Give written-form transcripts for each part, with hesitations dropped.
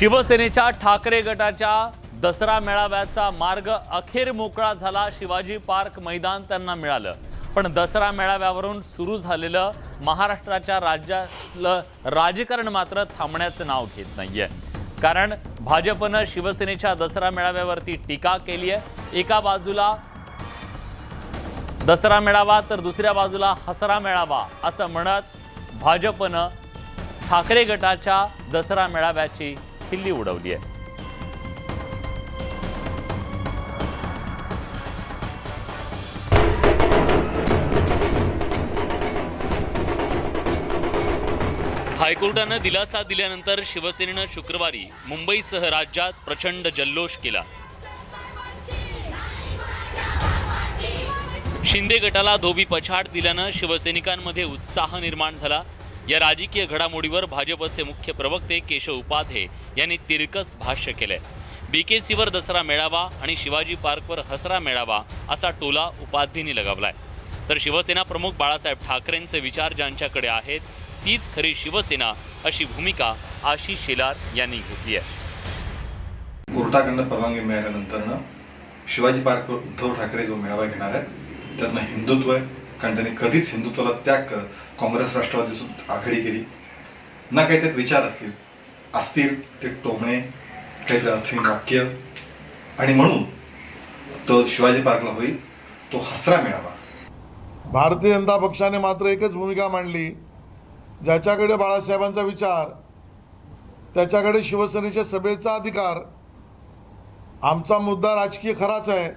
शिवसेनेच्या ठाकरे गटाच्या दसरा मेळाव्याचा मार्ग अखेर मोकळा झाला। शिवाजी पार्क मैदान त्यांना मिळालं, पण दसरा मेळाव्यावरून सुरू झालेलं महाराष्ट्राच्या राज्यातलं राजकारण मात्र थांबण्याचं नाव घेत नाहीये। कारण भाजपनं शिवसेनेच्या दसरा मेळाव्यावरती टीका केली आहे। एका बाजूला दसरा मेळावा तर दुसऱ्या बाजूला हसरा मेळावा असं म्हणत भाजपनं ठाकरे गटाच्या दसरा मेळाव्याची खिल्ली उडवली आहे। हायकोर्टानं दिलासा दिल्यानंतर शिवसेनेनं शुक्रवारी मुंबईसह राज्यात प्रचंड जल्लोष केला। शिंदे गटाला धोबी पछाड दिल्यानं शिवसैनिकांमध्ये उत्साह निर्माण झाला। या राजकीय घडामोडीवर भाजपचे मुख्य प्रवक्ते केशव उपाध्ये यांनी तिरकस भाष्य केलंय। बीकेसीवर दसरा मेळावा आणि शिवाजी पार्कवर हसरा मेळावा असा टोला उपाध्येंनी लगावलाय। तर शिवसेना प्रमुख बाळासाहेब ठाकरेंचे विचार ज्यांच्याकडे आहेत तीच खरी शिवसेना अशी भूमिका आशिष शेलार यांनी घेतली आहे। कोर्टाकडून परवानगी मिळाल्यानंतर शिवाजी पार्कवर उद्धव ठाकरे जो मेळावा घेणार आहेत त्यातनं हिंदुत्व आहे, कारण त्यांनी कधीच हिंदुत्वाला त्याग करत काँग्रेस राष्ट्रवादी आघाडी केली ना। काही त्यात विचार असतील ते टोमणे, काहीतरी अर्थहीन वाक्य, आणि म्हणून तो शिवाजी पार्कला होईल तो हसरा मेळावा। भारतीय जनता पक्षाने मात्र एकच भूमिका मांडली, ज्याच्याकडे बाळासाहेबांचा विचार त्याच्याकडे शिवसेनेच्या सभेचा अधिकार। आमचा मुद्दा राजकीय खराच आहे।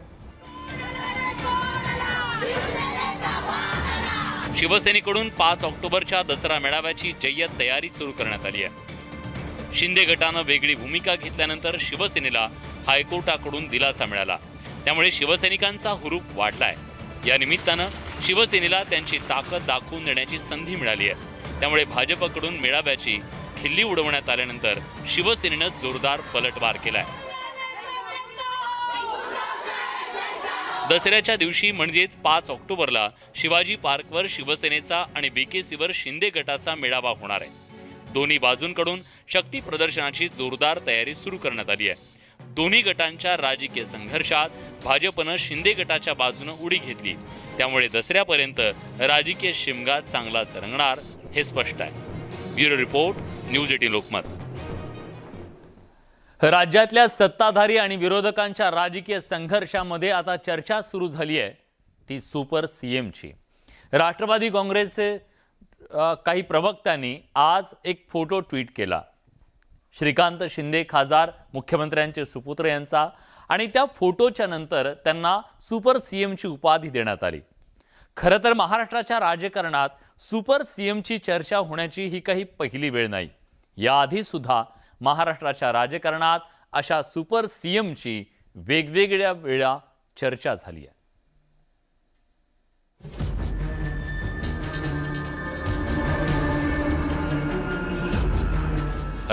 शिवसेनेकडून 5 ऑक्टोबरच्या दसरा मेळाव्याची जय्यत तयारी सुरू करण्यात आली आहे। शिंदे गटानं वेगळी भूमिका घेतल्यानंतर शिवसेनेला हायकोर्टाकडून दिलासा मिळाला, त्यामुळे शिवसैनिकांचा हुरूप वाढलाय। या निमित्तानं शिवसेनेला त्यांची ताकद दाखवून देण्याची संधी मिळाली आहे। त्यामुळे भाजपकडून मेळाव्याची खिल्ली उडवण्यात आल्यानंतर शिवसेनेनं जोरदार पलटवार केलाय। दसऱ्याच्या दिवशी म्हणजेच 5 ऑक्टोबरला शिवाजी पार्कवर शिवसेनेचा आणि बीकेसीवर शिंदे गटाचा मेळावा होणार आहे। दोन्ही बाजूंकडून शक्ती प्रदर्शनाची जोरदार तयारी सुरू करण्यात आली आहे। दोन्ही गटांच्या राजकीय संघर्षात भाजपनं शिंदे गटाच्या बाजूने उडी घेतली, त्यामुळे दसऱ्यापर्यंत राजकीय शिमगा चांगलाच रंगणार हे स्पष्ट आहे। Bureau report, news 18 Lokmat. राज्यातल्या सत्ताधारी आणि विरोधकांच्या राजकीय संघर्षामध्ये आता चर्चा सुरू झाली आहे ती सुपर सीएमची। राष्ट्रवादी काँग्रेसचे काही प्रवक्त्यांनी आज एक फोटो ट्विट केला। श्रीकांत शिंदे खासदार मुख्यमंत्र्यांचे सुपुत्र यांचा, आणि त्या फोटोच्या नंतर त्यांना सुपर सीएमची उपाधी देण्यात आली। खरं तर महाराष्ट्राच्या राजकारणात सुपर सीएमची चर्चा होण्याची ही काही पहिली वेळ नाही। याआधी सुद्धा महाराष्ट्राच्या राजकारणात अशा सुपर सीएमची वेगवेगळ्या वेळा चर्चा झाली आहे।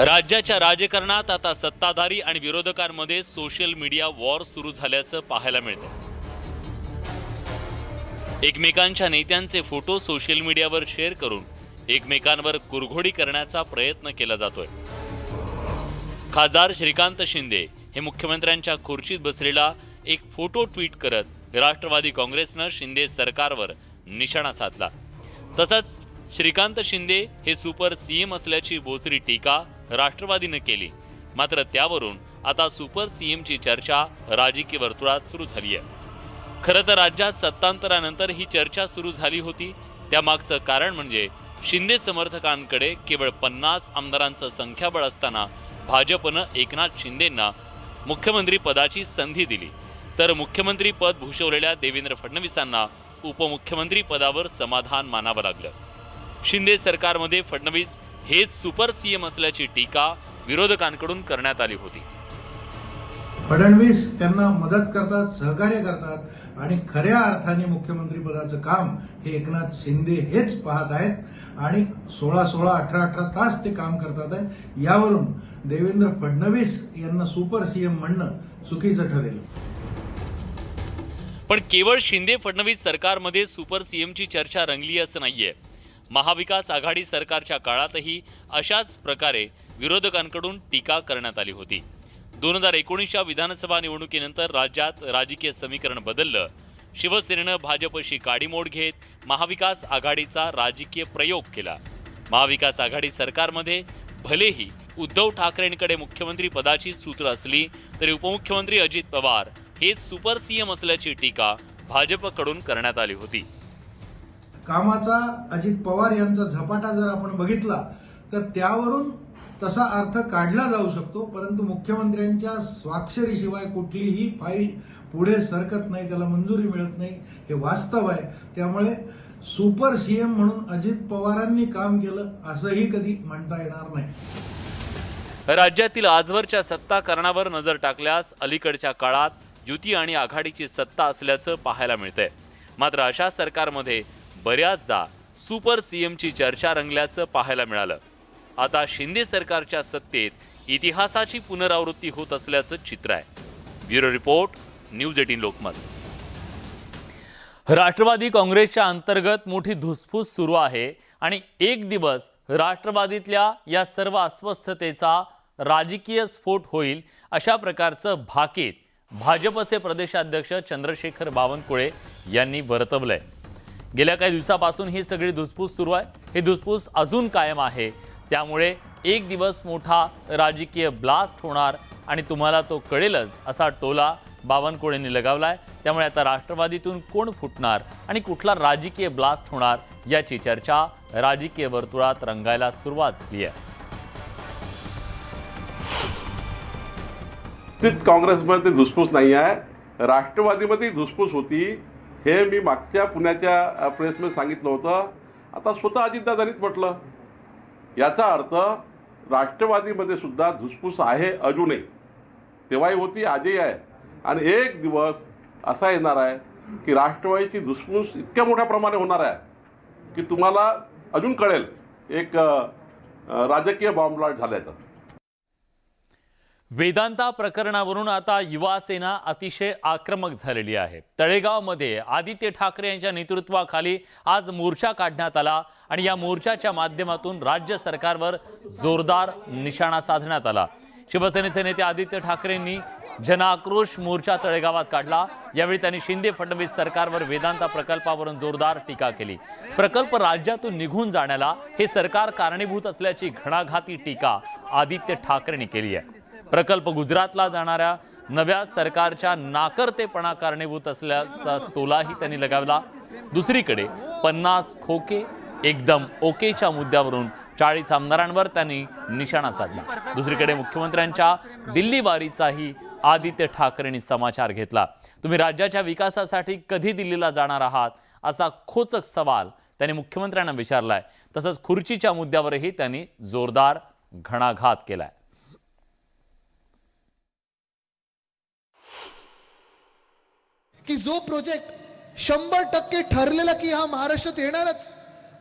राज्याच्या राजकारणात आता सत्ताधारी आणि विरोधकांमध्ये सोशल मीडिया वॉर सुरू झाल्याचं पाहायला मिळतं। एकमेकांच्या नेत्यांचे फोटो सोशल मीडियावर शेअर करून एकमेकांवर कुरघोडी करण्याचा प्रयत्न केला जातोय। खासदार श्रीकांत शिंदे हे मुख्यमंत्र्यांच्या खुर्चीत बसलेला एक फोटो ट्विट करत राष्ट्रवादी काँग्रेसनं शिंदे सरकारवर निशाणा साधला। तसंच श्रीकांत शिंदे हे सुपर सीएम असल्याची बोचरी टीका राष्ट्रवादीनं केली। मात्र त्यावरून आता सुपर सीएमची चर्चा राजकीय वर्तुळात सुरू झाली आहे। खरं तर राज्यात सत्तांतरानंतर ही चर्चा सुरू झाली होती। त्यामागचं कारण म्हणजे शिंदे समर्थकांकडे केवळ 50 आमदारांचं संख्याबळ असताना भाजपनं एकनाथ शिंदेंना मुख्यमंत्री पदाची संधी दिली, तर मुख्यमंत्री पद भूषवलेल्या देवेंद्र फडणवीसांना उपमुख्यमंत्री पदावर समाधान मानावं लागलं। शिंदे सरकारमध्ये फडणवीस हेच सुपर सीएम असल्याची टीका विरोधकांकडून करण्यात आली होती। फडणवीस त्यांना मदत करतात, सहकार्य करतात, आणि खऱ्या अर्थाने मुख्यमंत्री पदाचं काम हे एकनाथ शिंदे हेच पाहत आहेत, आणि 16-16, 18-18 तास ते काम करतात आहे। यावरून देवेंद्र फडणवीस यांना सुपर सीएम म्हणणं चुकीचं ठरेल। पण केवळ शिंदे फडणवीस सरकारमध्ये सुपर सीएमची चर्चा रंगली असं नाहीये। महाविकास आघाडी सरकारच्या काळातही अशाच प्रकारे विरोधकांकडून टीका करण्यात आली होती. 2019च्या विधानसभा निवडणुकीनंतर राज्यात राजकीय समीकरण बदललं. शिवसेनेनं भाजपशी काडीमोड घेत महाविकास आघाडीचा राजकीय प्रयोग केला. महाविकास आघाडी सरकारमध्ये भलेही उद्धव ठाकरेंकडे मुख्यमंत्री पदाची सूत्र असली तरी उपमुख्यमंत्री अजित पवार हे सुपर सीएम असल्याची टीका भाजपकडून करण्यात आली होती. कामाचा अजित पवार यांचा झपाटा जर आपण बघितला तर त्यावरून तसा अर्थ काढला जाऊ शकतो, परंतु मुख्यमंत्र्यांच्या स्वाक्षरीशिवाय कुठलीही फाईल पुढे सरकत नाही, त्याला मंजुरी मिळत नाही, हे वास्तव आहे. त्यामुळे सुपर सीएम म्हणून अजित पवारांनी काम केलं असंही कधी म्हणता येणार नाही. राज्यातील आजवरच्या सत्ताकारणावर नजर टाकल्यास अलीकडच्या काळात युती आणि आघाडीची सत्ता असल्याचं पाहायला मिळतंय. मात्र अशा सरकारमध्ये बऱ्याचदा सुपर सीएमची चर्चा रंगल्याचं पाहायला मिळालं. आता शिंदे सरकारच्या सत्तेत इतिहासाची पुनरावृत्ती होत असल्याचं चित्र आहे. Bureau report, news 18 Lokmat. राष्ट्रवादी काँग्रेसच्या अंतर्गत मोठी धुसफूस सुरू आहे आणि एक दिवस राष्ट्रवादीतल्या या सर्व अस्वस्थतेचा राजकीय स्फोट होईल अशा प्रकारचं भाकीत भाजपचे प्रदेशाध्यक्ष चंद्रशेखर बावनकुळे यांनी वर्तवलंय. गेल्या काही दिवसापासून ही सगळी धुसफूस सुरू आहे. ही धुसफूस अजून कायम आहे. त्यामुळे एक दिवस मोठा राजकीय ब्लास्ट होणार आणि तुम्हाला तो कळेलच असा टोला बावनकुळेंनी लगावलाय. त्यामुळे आता राष्ट्रवादीतून कोण फुटणार आणि कुठला राजकीय ब्लास्ट होणार याची चर्चा राजकीय वर्तुळात रंगायला सुरुवात झाली आहे. काँग्रेसमध्ये धुसफूस नाही आहे, राष्ट्रवादीमध्ये धुसफूस होती. हे मी मागच्या पुण्याच्या प्रेसमध्ये सांगितलं होतं. आता स्वतः अजितदादांनीच म्हटलं. याचा अर्थ राष्ट्रवादीमध्ये सुद्धा धुसफूस आहे अजूनही. तेव्हाही होती, आजही आहे. आणि एक दिवस असा येणार आहे की राष्ट्रवादीची धुसफूस इतक्या मोठ्या प्रमाणे होणार आहे की तुम्हाला अजून कळेल एक राजकीय बॉम्बलाट झाल्याचं. वेदांता प्रकरणावरून आता युवा सेना अतिशय आक्रमक झालेली आहे. तळेगावमध्ये आदित्य ठाकरे यांच्या नेतृत्वाखाली आज मोर्चा काढण्यात आला आणि या मोर्चाच्या माध्यमातून राज्य सरकारवर जोरदार निशाणा साधण्यात आला. शिवसेनेचे नेते आदित्य ठाकरेंनी जनाक्रोश मोर्चा तळेगावात काढला. यावेळी त्यांनी शिंदे फडणवीस सरकारवर वेदांता प्रकल्पावरून जोरदार टीका केली. प्रकल्प राज्यातून निघून जाण्याला हे सरकार कारणीभूत असल्याची घणाघाती टीका आदित्य ठाकरेंनी केली आहे. प्रकल्प गुजरातला जाणाऱ्या नव्या सरकारच्या नाकर्तेपणा कारणीभूत असल्याचा टोलाही त्यांनी लगावला. दुसरीकडे 50 खोके एकदम ओकेच्या मुद्द्यावरून 40 आमदारांवर त्यांनी निशाणा साधला. दुसरीकडे मुख्यमंत्र्यांच्या दिल्ली वारीचाही आदित्य ठाकरेंनी समाचार घेतला. तुम्ही राज्याच्या विकासासाठी कधी दिल्लीला जाणार आहात असा खोचक सवाल त्यांनी मुख्यमंत्र्यांना विचारलाय. तसंच खुर्चीच्या मुद्द्यावरही त्यांनी जोरदार घणाघात केलाय. की जो प्रोजेक्ट 100% ठरलेला की हा महाराष्ट्रात येणारच,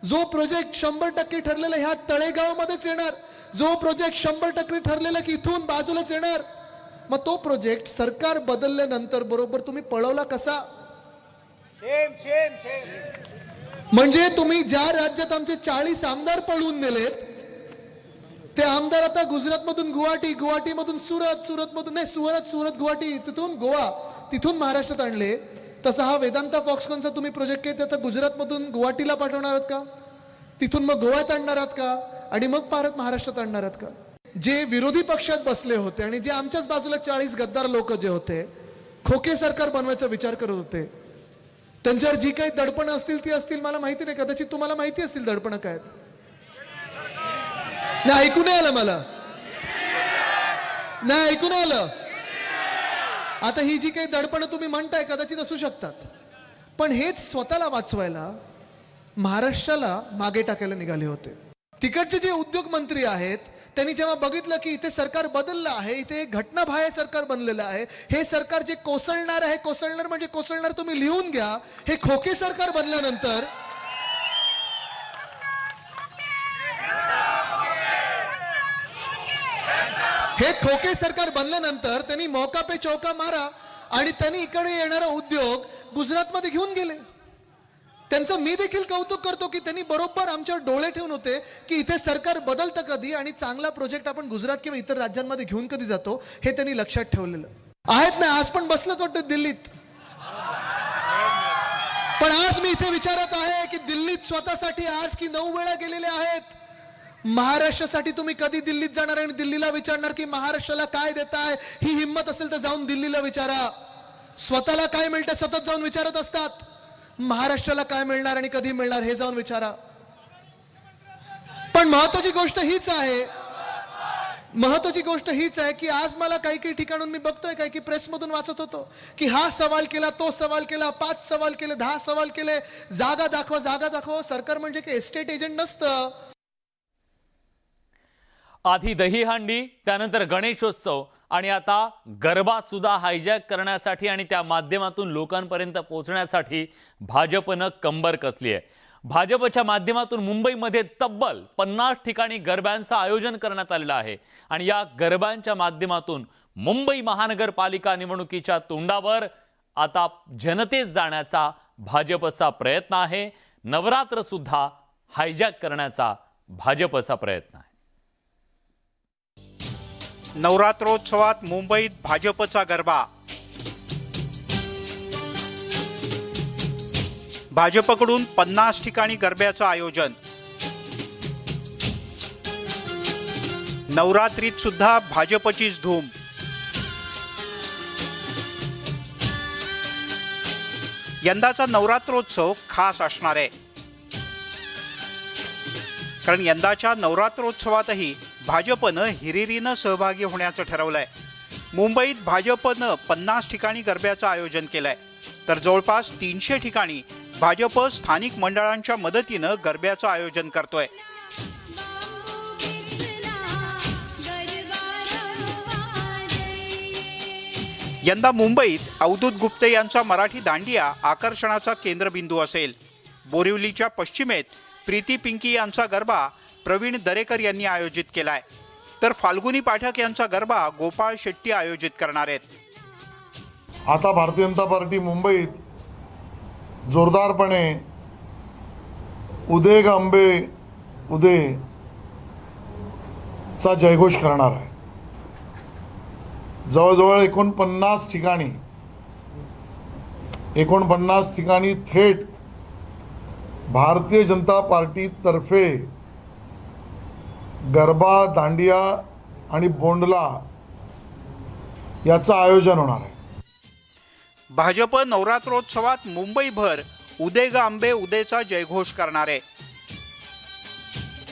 जो प्रोजेक्ट 100% ठरलेला ह्या तळेगावमध्येच येणार, जो प्रोजेक्ट 100% ठरलेला की इथून बाजूलाच येणार, मग तो प्रोजेक्ट सरकार बदलल्यानंतर बरोबर तुम्ही पळवला कसा? म्हणजे तुम्ही ज्या राज्यात आमचे 40 आमदार पळवून नेलेत ते आमदार आता गुजरातमधून गुवाहाटी, गुवाहाटीमधून सुरत, सुरतमधून नाही सुरत, गुवाहाटी, तिथून गोवा, तिथून महाराष्ट्रात आणले. तसा हा वेदांता फॉक्सकॉनचा तुम्ही प्रोजेक्ट केला आता गुजरातमधून गुवाहाटीला पाठवणार आहात का? तिथून मग गोव्यात आणणार आहात का? आणि मग परत महाराष्ट्रात आणणार आहात का? जे विरोधी पक्षात बसले होते आणि जे आमच्याच बाजूला 40 गद्दार लोक जे होते, खोके सरकार बनवायचा विचार करत होते, त्यांच्यावर जी काही दडपणं असतील ती असतील, मला माहिती नाही, कदाचित तुम्हाला माहिती असतील दडपणं काय आहेत. नाही ऐकू नाही आलं, मला नाही ऐकू नाही आलं. आता ही जी काही दडपणं तुम्ही म्हणताय कदाचित असू शकतात, पण हेच स्वतःला वाचवायला महाराष्ट्राला मागे टाकायला निघाले होते. तिकडचे जे उद्योग मंत्री आहेत त्यांनी जेव्हा बघितलं की इथे सरकार बदललं आहे, इथे घटनाबाह्य सरकार बनलेलं आहे, हे सरकार जे कोसळणार आहे, कोसळणार म्हणजे कोसळणार तुम्ही लिहून घ्या, हे खोके सरकार बनल्यानंतर हे खोके सरकार बनल्यानंतर त्यांनी मौका पे चौका मारा आणि त्यांनी इकडे येणारा उद्योग गुजरातमध्ये घेऊन गेले. त्यांचं मी देखील कौतुक करतो की त्यांनी बरोबर आमच्यावर डोळे ठेवून होते की इथे सरकार बदलतं कधी आणि चांगला प्रोजेक्ट आपण गुजरात किंवा इतर राज्यांमध्ये घेऊन कधी जातो हे त्यांनी लक्षात ठेवलेलं आहेत ना. आज पण बसलंच वाटतं दिल्लीत, पण आज मी इथे विचारत आहे की दिल्लीत स्वतःसाठी 8 की 9 वेळा गेलेले आहेत. महाराष्ट्रासाठी तुम्ही कधी दिल्लीत जाणार आणि दिल्लीला विचारणार की महाराष्ट्राला काय देताय? ही हिंमत असेल तर जाऊन दिल्लीला विचारा. स्वतःला काय मिळतं सतत जाऊन विचारत असतात, महाराष्ट्राला काय मिळणार आणि कधी मिळणार हे जाऊन विचारा. पण महत्वाची गोष्ट हीच आहे की आज मला काही ठिकाणून मी बघतोय काही की प्रेसमधून वाचत होतो की हा सवाल केला, तो सवाल केला, 5 सवाल केले, 10 सवाल केले, जागा दाखव. सरकार म्हणजे की एस्टेट एजंट नसतं. आधी दहीहंडी, त्यानंतर गणेशोत्सव आणि आता गरबा सुद्धा हायजॅक करण्यासाठी आणि त्या माध्यमातून लोकांपर्यंत पोहोचण्यासाठी भाजपनं कंबर कसली आहे. भाजपच्या माध्यमातून मुंबईमध्ये तब्बल 50 ठिकाणी गरब्यांचं आयोजन करण्यात आलेलं आहे आणि या गरब्यांच्या माध्यमातून मुंबई महानगरपालिका निवडणुकीच्या तोंडावर आता जनतेत जाण्याचा भाजपचा प्रयत्न आहे. नवरात्र सुद्धा हायजॅक करण्याचा भाजपचा प्रयत्न आहे. नवरात्रोत्सवात मुंबईत भाजपचा गरबा. भाजपकडून 50 ठिकाणी गरब्याचं आयोजन. नवरात्रीत सुद्धा भाजपचीच धूम. यंदाचा नवरात्रोत्सव खास असणार आहे, कारण यंदाच्या नवरात्रोत्सवातही भाजपनं हिरिरीनं सहभागी होण्याचं ठरवलंय. मुंबईत भाजपनं 50 ठिकाणी गरब्याचं आयोजन केलंय, तर जवळपास 300 ठिकाणी भाजप स्थानिक मंडळांच्या मदतीनं गरब्याचं आयोजन करतोय. यंदा मुंबईत अवधूत गुप्ते यांचा मराठी दांडिया आकर्षणाचा केंद्रबिंदू असेल. बोरिवलीच्या पश्चिमेत प्रीती पिंकी यांचा गरबा प्रवीण दरेकर यांनी आयोजित केलाय, तर फाल्गुनी पाठक यांचा गरबा गोपाळ शेट्टी आयोजित करणार आहेत. आता भारतीय जनता पार्टी मुंबईत जोरदारपणे उदे ग अंबे उदे चा जयघोष करणार आहे. जवळजवळ 49 ठिकाणी थेट भारतीय जनता पार्टीतर्फे गरबा, दांडिया आणि बोंडला याचं आयोजन होणार आहे. भाजप नवरात्रोत्सवात मुंबईभर उदे ग आंबे उदेचा जयघोष करणार आहे.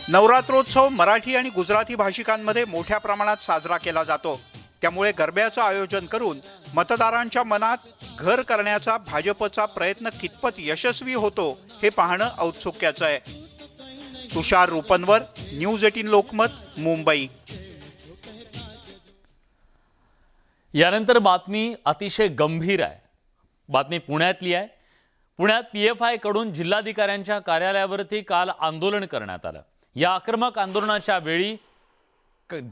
नवरात्रोत्सव मराठी आणि गुजराती भाषिकांमध्ये मोठ्या प्रमाणात साजरा केला जातो. त्यामुळे गरब्याचं आयोजन करून मतदारांच्या मनात घर करण्याचा भाजपचा प्रयत्न कितपत यशस्वी होतो हे पाहणं औत्सुक्याचं आहे. तुषार रूपनवर, न्यूज 18 लोकमत, मुंबई. यानंतर बातमी अतिशय गंभीर आहे. बातमी पुण्यातली आहे. पुण्यात PFI कडून जिल्हाधिकाऱ्यांच्या कार्यालयावरती काल आंदोलन करण्यात आलं. या आक्रमक आंदोलनाच्या वेळी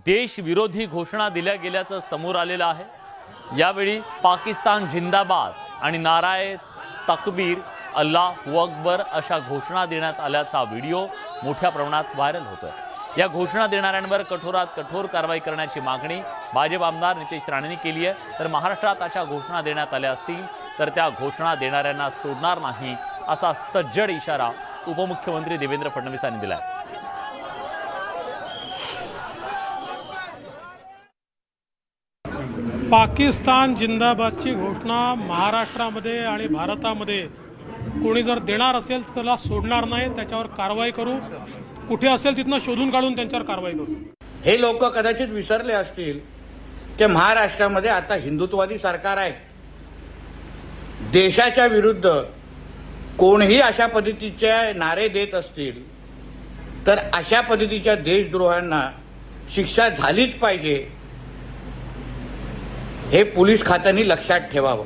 देशविरोधी घोषणा दिल्या गेल्याचं समोर आलेलं आहे. यावेळी पाकिस्तान जिंदाबाद आणि नाराए तकबीर, अल्लाहू अकबर अशा घोषणा देण्यात आल्याचा व्हिडिओ मोठ्या प्रमाणात व्हायरल होतोय. या घोषणा देणाऱ्यांवर कठोरात कठोर कारवाई करण्याची मागणी भाजप आमदार नितेश राणेंनी केली आहे. तर महाराष्ट्रात अशा घोषणा देण्यात आल्या असतील तर त्या घोषणा देणाऱ्यांना सोडणार नाही असा सज्जड इशारा उपमुख्यमंत्री देवेंद्र फडणवीस यांनी दिला आहे. पाकिस्तान जिंदाबादची घोषणा महाराष्ट्रामध्ये आणि भारतामध्ये कोणी जर देणार असेल तर त्याला सोडणार नाही, त्याच्यावर कारवाई करू. कुठे असेल तिथनं शोधून काढून त्यांच्यावर कारवाई करू. हे लोक कदाचित विसरले असतील की महाराष्ट्रामध्ये आता हिंदुत्ववादी सरकार आहे. देशाच्या विरुद्ध कोणीही अशा पद्धतीचे नारे देत असतील तर अशा पद्धतीच्या देशद्रोहांना शिक्षा झालीच पाहिजे, हे पोलीस खात्याने लक्षात ठेवावं.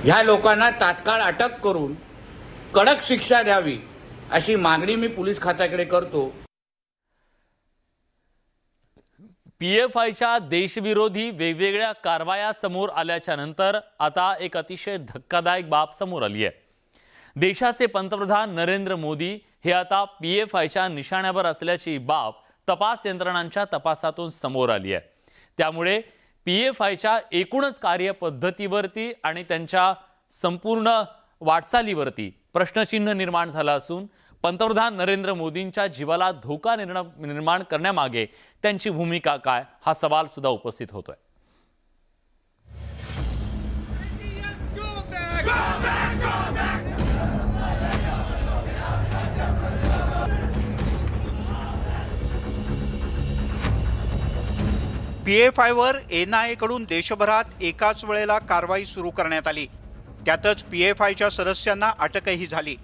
ह्या लोकांना तात्काळ अटक करून कडक शिक्षा द्यावी अशी मागणी मी पोलीस खात्याकडे करतो. PFIच्या देशविरोधी वेगवेगळ्या कारवाया समोर आल्याच्या नंतर आता एक अतिशय धक्कादायक बाब समोर आली आहे. देशाचे पंतप्रधान नरेंद्र मोदी हे आता PFIच्या निशाण्यावर असल्याची बाब तपास यंत्रणांच्या तपासातून समोर आली आहे। त्यामुळे PFIच्या एकूणच कार्यपद्धतीवरती आणि त्यांच्या संपूर्ण वाटचालीवरती प्रश्नचिन्ह निर्माण झाला असून पंतप्रधान नरेंद्र मोदींच्या जीवाला धोका निर्माण करण्यामागे त्यांची भूमिका काय हा सवाल सुद्धा उपस्थित होतोय। PFIवर NIA कडून देशभरात एकाच वेळेला कारवाई सुरू करण्यात आली। त्यातच PFIच्या सदस्यांना अटकही झाली।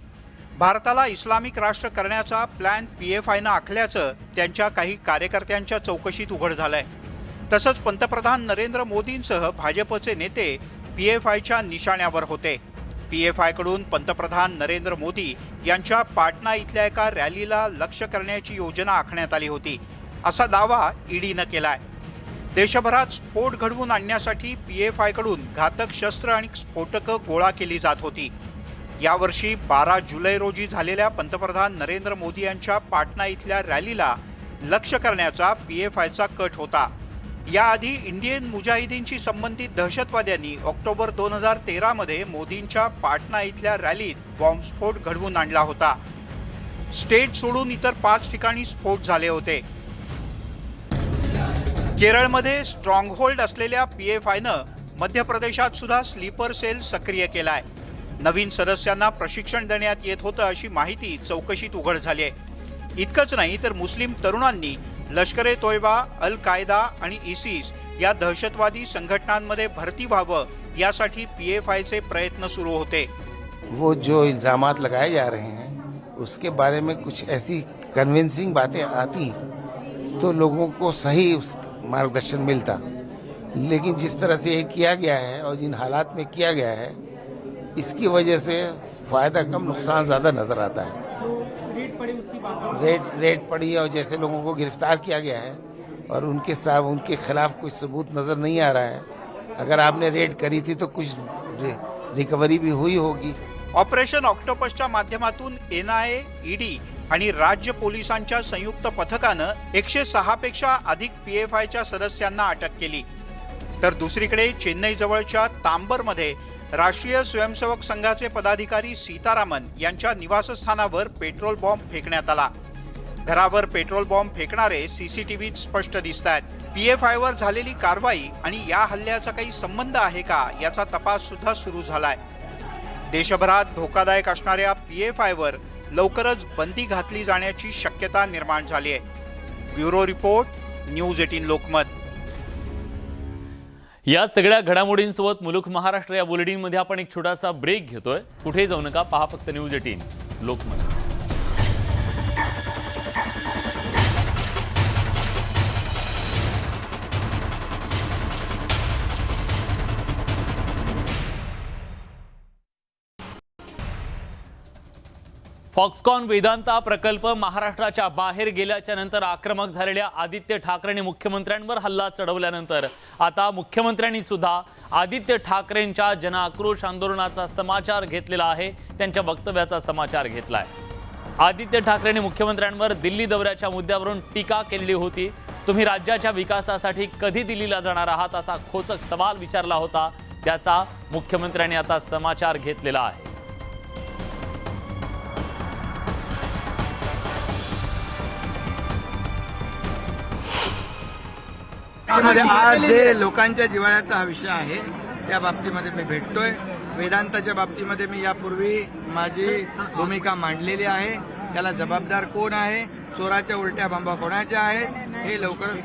भारताला इस्लामिक राष्ट्र करण्याचा प्लॅन PFIनं आखल्याचं त्यांच्या काही कार्यकर्त्यांच्या चौकशीत उघड झालंय। तसंच पंतप्रधान नरेंद्र मोदींसह भाजपचे नेते PFIच्या निशाण्यावर होते। PFI कडून पंतप्रधान नरेंद्र मोदी यांच्या पाटणा इथल्या एका रॅलीला लक्ष्य करण्याची योजना आखण्यात आली होती, असा दावा ईडीनं केलाय। देशभरात स्फोट घडवून आणण्यासाठी PFI कडून घातक शस्त्र आणि स्फोटकं गोळा केली जात होती। यावर्षी 12 जुलै रोजी झालेल्या पंतप्रधान नरेंद्र मोदी यांच्या पाटणा इथल्या रॅलीला लक्ष्य करण्याचा PFIचा कट होता। याआधी इंडियन मुजाहिदीनशी संबंधित दहशतवाद्यांनी ऑक्टोबर 2013 मध्ये मोदींच्या पाटणा इथल्या रॅलीत बॉम्बस्फोट घडवून आणला होता। स्टेट सोडून इतर 5 ठिकाणी स्फोट झाले होते। केरळमध्ये स्ट्रॉंगहोल्ड असलेल्या PFIनं मध्य प्रदेशात सुद्धा स्लीपर सेल सक्रिय केलाय। नवीन सदस्यांना प्रशिक्षण देण्यात येत होतं अशी माहिती चौकशीत उघड झाली आहे। इतकंच नाही तर मुस्लिम तरुणांनी लष्कर-ए-तोयबा, अल कायदा आणि इसिस या दहशतवादी संघटनांमध्ये भरती व्हावं यासाठी PFIचे प्रयत्न सुरू होते। वो जो इल्जामात लगाए जा रहे हैं उसके बारे में कुछ ऐसी कन्विंसिंग बातें आती तो लोगों को सही मार्गदर्शन मिलता, लेकिन जिस तरह से ये किया गया है और जिन हालात में किया गया है इसकी वजह से फायदा कम नुकसान ज्यादा नजर आता है। रेड पड़ी और जैसे लोगों को गिरफ्तार किया गया है और उनके खिलाफ कुछ सबूत नजर नहीं आ रहा है। अगर आपने रेड करी थी तो कुछ रिकवरी भी हुई होगी। ऑपरेशन ऑक्टोपसच्या माध्यमातून NIA, ED आणि राज्य पोलिसांच्या संयुक्त पथकानं 106 पेक्षा अधिक PFIच्या सदस्यांना अटक केली। तर दुसरीकडे चेन्नई जवळच्या तांबरमध्ये राष्ट्रीय स्वयंसेवक संघाचे पदाधिकारी सीतारामन यांच्या निवासस्थानावर पेट्रोल बॉम्ब फेकण्यात आला। घरावर पेट्रोल बॉम्ब फेकणारे CCTVत स्पष्ट दिसतात। PFIवर झालेली कारवाई आणि या हल्ल्याचा काही संबंध आहे का याचा तपास सुद्धा सुरू झालाय। देशभरात धोकादायक असणाऱ्या PFIवर लवकरच बंदी घातली जाण्याची शक्यता निर्माण झाली आहे। Bureau report, news 18 Lokmat. या सगळ्या घडामोडींसोबत मुलुक महाराष्ट्र या बुलेटिनमध्ये आपण एक छोटासा ब्रेक घेतोय। कुठे जाऊ नका, पहा फक्त न्यूज 18 लोकमत। फॉक्सकॉन वेदांता प्रकल्प महाराष्ट्राच्या बाहेर गेल्याच्या नंतर आक्रमक झालेल्या आदित्य ठाकरेंनी मुख्यमंत्र्यांवर हल्ला चढवल्यानंतर आता मुख्यमंत्र्यांनी सुद्धा आदित्य ठाकरेंच्या जनआक्रोश आंदोलनाचा समाचार घेतलेला आहे, त्यांच्या वक्तव्याचा समाचार घेतलाय। आदित्य ठाकरेंनी मुख्यमंत्र्यांवर दिल्ली दौऱ्याच्या मुद्द्यावरून टीका केलेली होती। तुम्ही राज्याच्या विकासासाठी कधी दिल्लीला जाणार आहात असा खोचक सवाल विचारला होता, त्याचा मुख्यमंत्र्यांनी आता समाचार घेतलेला आहे। आज जे लोकांच्या जिव्हाळ्याचा हा विषय आहे त्या बाबतीमध्ये मी भेटतोय। वेदांताच्या बाबतीमध्ये मी यापूर्वी माझी भूमिका मांडलेली आहे। त्याला जबाबदार कोण आहे, चोराच्या उलट्या बांबा कोणाच्या आहेत हे लवकरच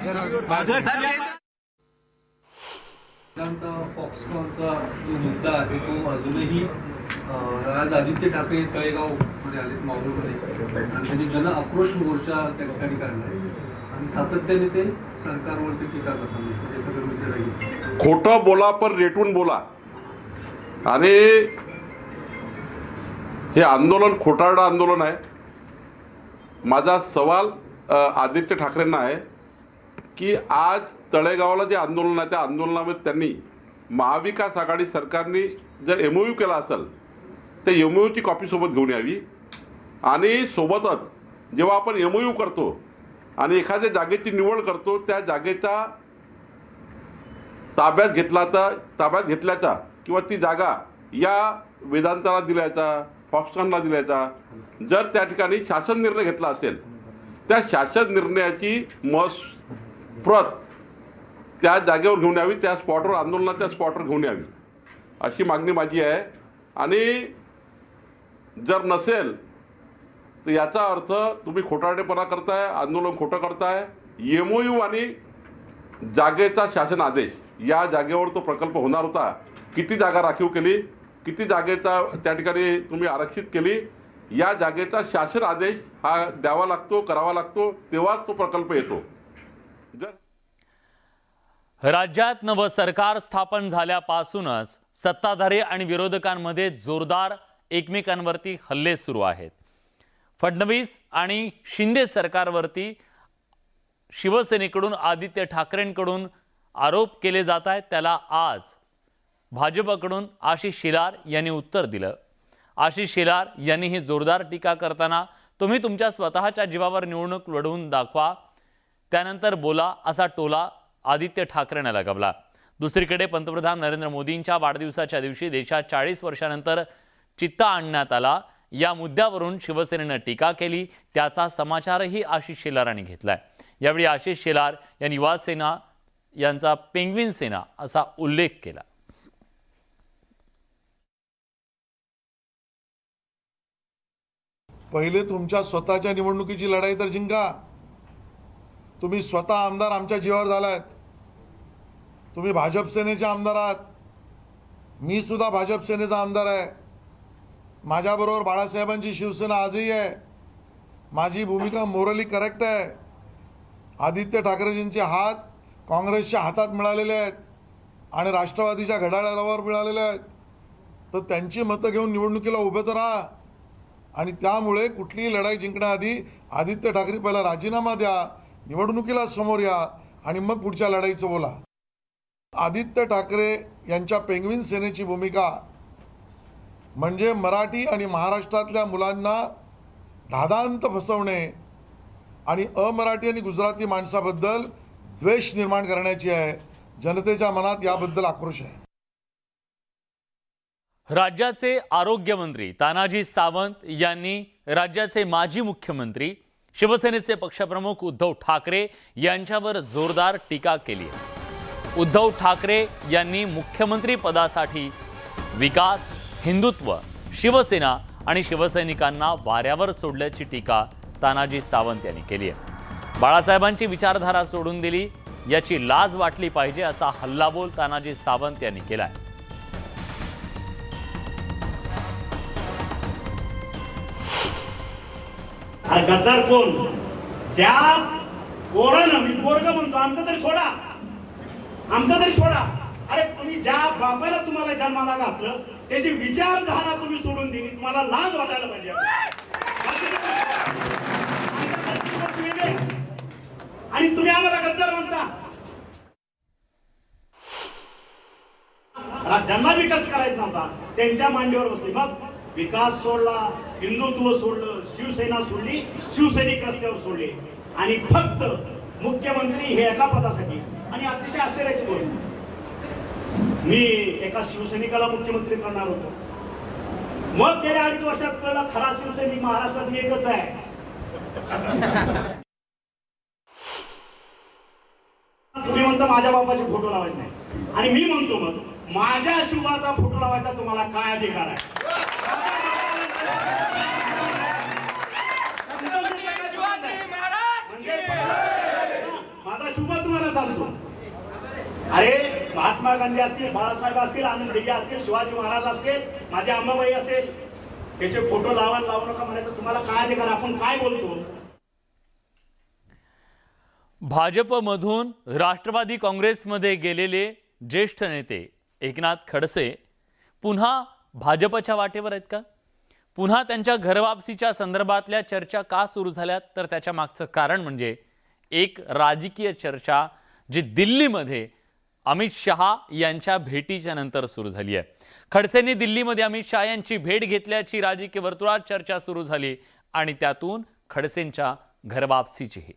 फॉक्सकॉनचा जो मुद्दा आहे तो अजूनही आज आदित्य ठाकरे तळेगावमध्ये आले, मावळमध्ये, आणि त्यांनी जन आक्रोश मोर्चा त्या ठिकाणी काढला आणि सातत्याने ते सरकारवरती टीका करतात। हे सगळे मुद्दे राहील। खोटं बोला पण रेटून बोला, आणि हे आंदोलन खोटारडं आंदोलन आहे। माझा सवाल आदित्य ठाकरेंना आहे की आज तळेगावला जे आंदोलन आहे त्या आंदोलनामध्ये त्यांनी महाविकास आघाडी सरकारने जर MOU केला असेल ते MOU ची कॉपी सोबत घेऊन यावी आणि सोबतच जेव्हा आपण MOU करतो आणि एखाद्या जागेची निवड करतो त्या जागेचा ताब्यात घेतल्याचा किंवा ती जागा या वेदांताला दिल्याचा, फॉक्सकॉनला दिल्याचा जर त्या ठिकाणी शासन निर्णय घेतला असेल त्या शासन निर्णयाची प्रत त्या जागेवर घेऊन यावी, त्या स्पॉटवर आंदोलनाच्या स्पॉटवर घेऊन यावी अशी मागणी माझी आहे. आणि जर नसेल तर याचा अर्थ तुम्ही खोटारडेपणा करताय, आंदोलन खोटं करताय. MOU आणि जागेचा शासन आदेश या जागेवर तो प्रकल्प होणार होता. किती जागा राखीव केली, किती जागेचा त्या ठिकाणी तुम्ही आरक्षित केली, या जागेचा शासन आदेश हा द्यावा लागतो, करावा लागतो, तेव्हाच तो प्रकल्प येतो. राज्यात नवं सरकार स्थापन झाल्यापासूनच सत्ताधारी आणि विरोधकांमध्ये जोरदार एकमेकांवरती हल्ले सुरू आहेत. फडणवीस आणि शिंदे सरकारवरती शिवसेनेकडून आदित्य ठाकरेंकडून आरोप केले जात आहेत. त्याला आज भाजपकडून आशिष शेलार यांनी उत्तर दिलं. आशिष शेलार यांनी ही जोरदार टीका करताना तुम्ही तुमच्या स्वतःच्या जीवावर निवडणूक लढवून दाखवा त्यानंतर बोला असा टोला आदित्य ठाकरेंना लगावला. दुसरीकडे पंतप्रधान नरेंद्र मोदींच्या वाढदिवसाच्या दिवशी देशात 40 वर्षानंतर चित्ता आणण्यात आला या मुद्द्यावरून शिवसेनेनं टीका केली. त्याचा समाचारही आशिष शेलारांनी घेतलाय. यावेळी आशिष शेलार यांनी युवा सेना यांचा पेंग्विन सेना असा उल्लेख केला. पहिले तुमच्या स्वतःच्या निवडणुकीची लढाई तर जिंका. तुम्ही स्वतः आमदार आमच्या जीवावर झालात. तुम्ही भाजप सेनेचे आमदार आहात. मी सुद्धा भाजप सेनेचा आमदार आहे. माझ्याबरोबर बाळासाहेबांची शिवसेना आजही आहे. माझी भूमिका मोरली करेक्ट आहे. आदित्य ठाकरेजींचे हात काँग्रेसच्या हातात मिळालेले आहेत आणि राष्ट्रवादीच्या घड्याळावर मिळालेले आहेत. तर त्यांची मतं घेऊन निवडणुकीला उभे तर राहा. आणि त्यामुळे कुठलीही लढाई जिंकण्याआधी आदित्य ठाकरे पहिला राजीनामा द्या, निवडणुकीला समोर या आणि मग पुढच्या लढाईचं बोला. आदित्य ठाकरे यांच्या पेंग्विन सेनेची भूमिका म्हणजे मराठी आणि महाराष्ट्रातल्या मुलांना धादांत फसवणे आणि अमराठी आणि गुजराती माणसाबद्दल द्वेष निर्माण करण्याची आहे. जनतेच्या मनात याबद्दल आक्रोश आहे. राज्याचे आरोग्यमंत्री तानाजी सावंत यांनी राज्याचे माजी मुख्यमंत्री शिवसेनेचे पक्षप्रमुख उद्धव ठाकरे यांच्यावर जोरदार टीका केली आहे. उद्धव ठाकरे यांनी मुख्यमंत्री पदासाठी विकास, हिंदुत्व, शिवसेना आणि शिवसैनिकांना वाऱ्यावर सोडल्याची टीका तानाजी सावंत यांनी केली आहे. बाळासाहेबांची विचारधारा सोडून दिली याची लाज वाटली पाहिजे असा हल्लाबोल तानाजी सावंत यांनी केलाय. गद्दार कोण? ज्या पोरानं, मी पोरग म्हणतो, आमचं तरी सोडा, आमचं तरी सोडा. अरे तुम्ही ज्या बापाला तुम्हाला जन्माला घातलं त्याची विचारधारा तुम्ही सोडून दिली, तुम्हाला लाज वाटायला पाहिजे. आणि तुम्ही आम्हाला गद्दार म्हणता. ज्यांना विकास करायचा नव्हता त्यांच्या मांडीवर बसली. मग विकास सोडला, हिंदुत्व सोडलं, शिवसेना सोडली, शिवसैनिक रस्त्यावर सोडले आणि फक्त मुख्यमंत्री हे एका पदासाठी. आणि अतिशय आश्चर्याची गोष्ट, मी एका शिवसैनिकाला मुख्यमंत्री करणार होतो. मग गेल्या 2.5 वर्षात कळलं खरा शिवसैनिक महाराष्ट्रात एकच आहे. तुम्ही म्हणता माझ्या बापाचे फोटो लावायचे नाही आणि मी म्हणतो मग माझ्या शिवाचा फोटो लावायचा तुम्हाला काय अधिकार आहे? माझा शुभ तुम्हाला चालतो. अरे महात्मा गांधी असतील, बाळासाहेब असतील, आनंद दिघे असतील, शिवाजी महाराज असतील, माझी अंबाबाई असेल, त्याचे फोटो लावायला लावू नका म्हणायचं तुम्हाला काय अधिकार? आपण काय बोलतो? भाजपमधून राष्ट्रवादी काँग्रेसमध्ये गेलेले ज्येष्ठ नेते एकनाथ खडसे पुन्हा भाजपच्या वाटेवर आहेत का? पुन्हा त्यांच्या घरवापसीच्या संदर्भातल्या चर्चा का सुरू झाल्यात? तर त्याच्या मागचं कारण म्हणजे एक राजकीय चर्चा जी दिल्लीमध्ये अमित शहा यांच्या भेटीच्या नंतर सुरू झाली आहे. खडसेंनी दिल्लीमध्ये अमित शहा यांची भेट घेतल्याची राजकीय वर्तुळात चर्चा सुरू झाली आणि त्यातून खडसेंच्या घरवापसीचीही.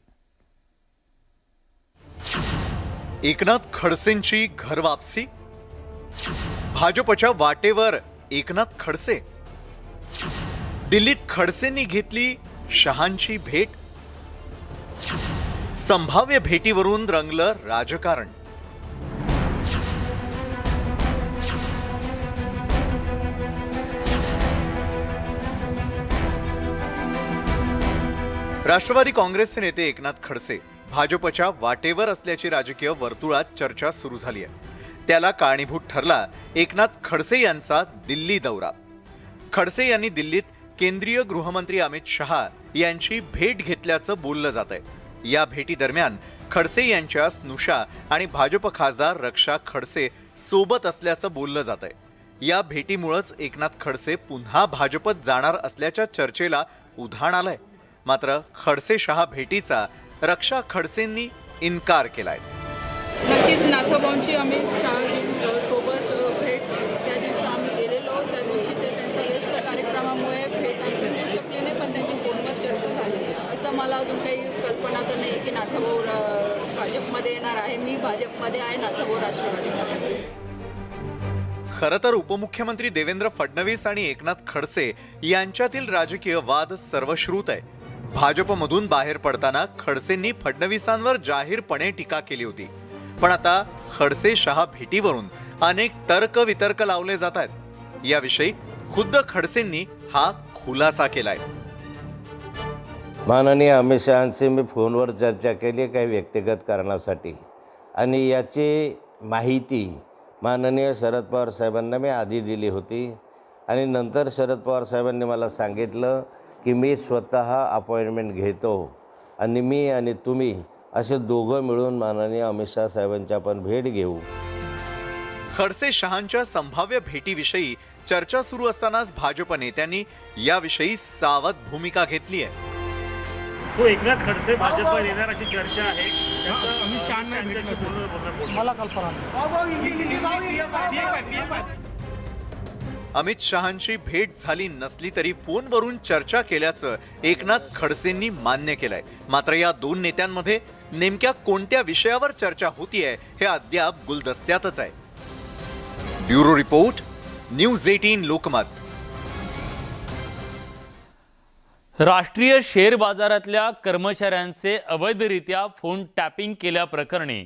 एकनाथ खडसेंची घरवापसी, भाजपच्या वाटेवर एकनाथ खडसे, दिल्लीत खडसेंनी घेतली शहांची भेट, संभाव्य भेटीवरून रंगलं राजकारण. राष्ट्रवादी काँग्रेसचे नेते एकनाथ खडसे भाजपच्या वाटेवर असल्याची राजकीय वर्तुळात चर्चा सुरू झाली आहे. त्याला कारणीभूत ठरला एकनाथ खडसे यांचा दिल्ली दौरा. खडसे यांनी दिल्लीत केंद्रीय गृहमंत्री अमित शहा यांची भेट घेतल्याचं बोललं जात आहे. या भेटीदरम्यान खडसे यांच्या स्नुषा आणि भाजप खासदार रक्षा खडसे सोबत असल्याचं बोललं जात आहे. या भेटीमुळेच एकनाथ खडसे पुन्हा भाजपत जाणार असल्याच्या चर्चेला उधाण आलंय. मात्र खडसे शहा भेटीचा रक्षा खडसेंनी इन्कार केलाय. नक्कीच नाथाभाऊंची अमित शहाजी सोबत भेट त्या दिवशी आम्ही गेलेलो. त्या दिवशी ते त्यांच्या व्यस्त कार्यक्रमामुळे भेट आमची होऊ शकली नाही, पण त्यांची फोनवर चर्चा झालेली आहे. असं मला अजून काही कल्पना तर नाही की नाथाभाऊ भाजपमध्ये येणार आहे. मी भाजपमध्ये आहे, नाथाभाऊ राष्ट्रवादीमध्ये. खरं तर उपमुख्यमंत्री देवेंद्र फडणवीस आणि एकनाथ खडसे यांच्यातील राजकीय वाद सर्वश्रुत आहे. भाजपमधून बाहेर पडताना खडसेंनी फडणवीसांवर जाहीरपणे टीका केली होती. पण आता खडसे शहा भेटीवरून अनेक तर्क वितर्क लावले जात आहेत. याविषयी खुद्द खडसेंनी हा खुलासा केलाय. माननीय अमित शहांशी मी फोनवर चर्चा केली काही व्यक्तिगत कारणासाठी आणि याची माहिती माननीय शरद पवार साहेबांना मी आधी दिली होती आणि नंतर शरद पवार साहेबांनी मला सांगितलं की मी स्वतः अपॉइंटमेंट घेतो आणि मी आणि तुम्ही असे दोघं मिळून माननीय अमित शहा साहेबांच्या पण भेट घेऊ. खडसे शहांच्या संभाव्य भेटीविषयी चर्चा सुरू असतानाच भाजप नेत्यांनी याविषयी सावध भूमिका घेतली आहे. तो एकनाथ खडसे भाजप येणार अशी चर्चा आहे. अमित शहांना मला कल्पना अमित शहांची भेट झाली नसली तरी फोनवरून चर्चा केल्याचं एकनाथ खडसेंनी मान्य केलंय. मात्र या दोन नेत्यांमध्ये नेमक्या कोणत्या विषयावर चर्चा होतीये हे अद्याप गुलदस्त्यातच आहे. Bureau report, news 18 Lokmat. राष्ट्रीय शेअर बाजारातल्या कर्मचाऱ्यांचे अवैधरित्या फोन टॅपिंग केल्याप्रकरणी